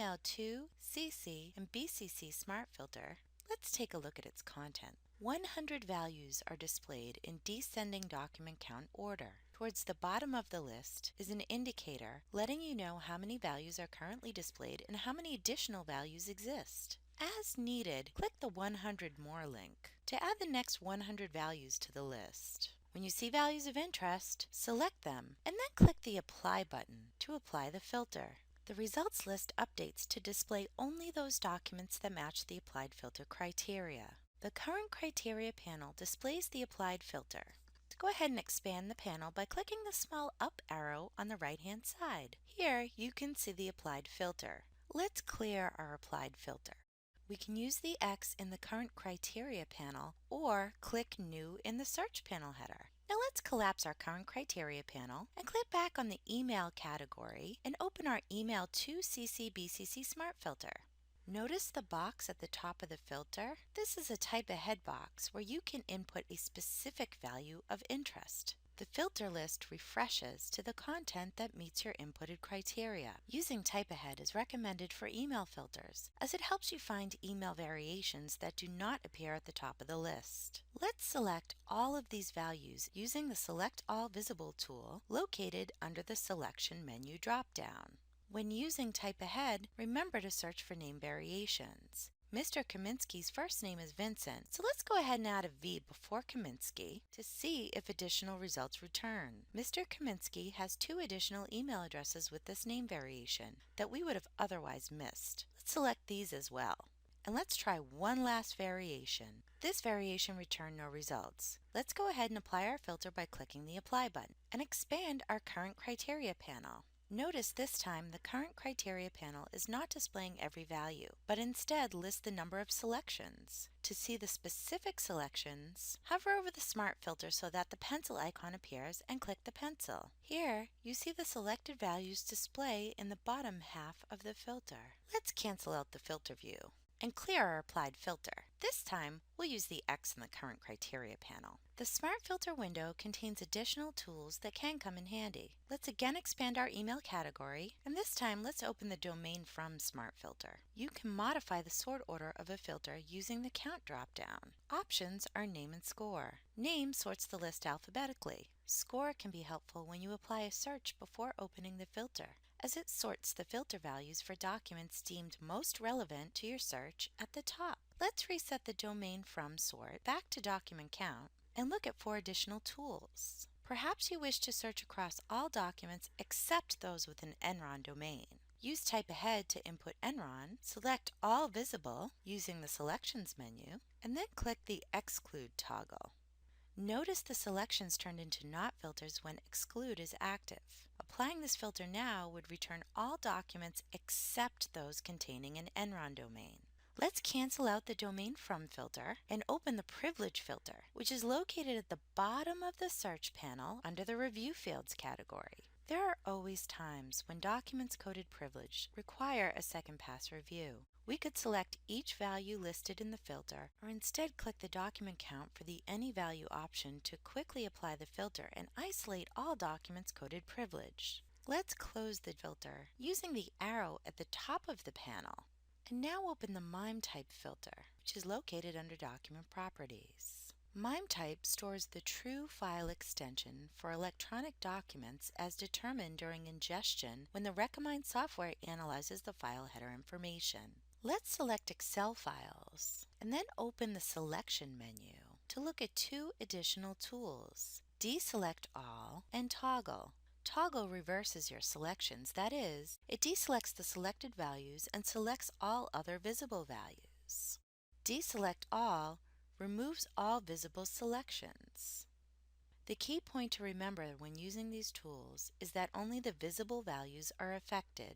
email 2, CC, and BCC Smart Filter, let's take a look at its content. 100 values are displayed in descending document count order. Towards the bottom of the list is an indicator letting you know how many values are currently displayed and how many additional values exist. As needed, click the 100 More link to add the next 100 values to the list. When you see values of interest, select them and then click the Apply button to apply the filter. The results list updates to display only those documents that match the applied filter criteria. The Current Criteria panel displays the applied filter. Go ahead and expand the panel by clicking the small up arrow on the right-hand side. Here you can see the applied filter. Let's clear our applied filter. We can use the X in the Current Criteria panel or click New in the Search panel header. Now let's collapse our Current Criteria panel and click back on the Email category and open our Email 2 CC BCC Smart Filter. Notice the box at the top of the filter? This is a type ahead box where you can input a specific value of interest. The filter list refreshes to the content that meets your inputted criteria. Using type ahead is recommended for email filters, as it helps you find email variations that do not appear at the top of the list. Let's select all of these values using the Select All Visible tool located under the Selection menu drop-down. When using type ahead, remember to search for name variations. Mr. Kaminsky's first name is Vincent, so let's go ahead and add a V before Kaminsky to see if additional results return. Mr. Kaminsky has 2 additional email addresses with this name variation that we would have otherwise missed. Let's select these as well. And let's try one last variation. This variation returned no results. Let's go ahead and apply our filter by clicking the Apply button and expand our Current Criteria panel. Notice this time the Current Criteria panel is not displaying every value, but instead lists the number of selections. To see the specific selections, hover over the Smart Filter so that the pencil icon appears and click the pencil. Here, you see the selected values display in the bottom half of the filter. Let's cancel out the filter view and clear our applied filter. This time, we'll use the X in the Current Criteria panel. The Smart Filter window contains additional tools that can come in handy. Let's again expand our email category, and this time let's open the Domain From Smart Filter. You can modify the sort order of a filter using the Count drop-down. Options are Name and Score. Name sorts the list alphabetically. Score can be helpful when you apply a search before opening the filter, as it sorts the filter values for documents deemed most relevant to your search at the top. Let's reset the Domain From sort back to Document Count and look at 4 additional tools. Perhaps you wish to search across all documents except those with an Enron domain. Use Type Ahead to input Enron, select All Visible using the Selections menu, and then click the Exclude toggle. Notice the selections turned into not filters when Exclude is active. Applying this filter now would return all documents except those containing an Enron domain. Let's cancel out the Domain From filter and open the Privilege filter, which is located at the bottom of the search panel under the Review Fields category. There are always times when documents coded privilege require a second pass review. We could select each value listed in the filter, or instead click the document count for the Any Value option to quickly apply the filter and isolate all documents coded privilege. Let's close the filter using the arrow at the top of the panel. And now open the MIME type filter, which is located under Document Properties. MIME type stores the true file extension for electronic documents as determined during ingestion when the Recommind software analyzes the file header information. Let's select Excel files and then open the Selection menu to look at 2 additional tools, Deselect All and Toggle. Toggle reverses your selections, that is, it deselects the selected values and selects all other visible values. Deselect All removes all visible selections. The key point to remember when using these tools is that only the visible values are affected.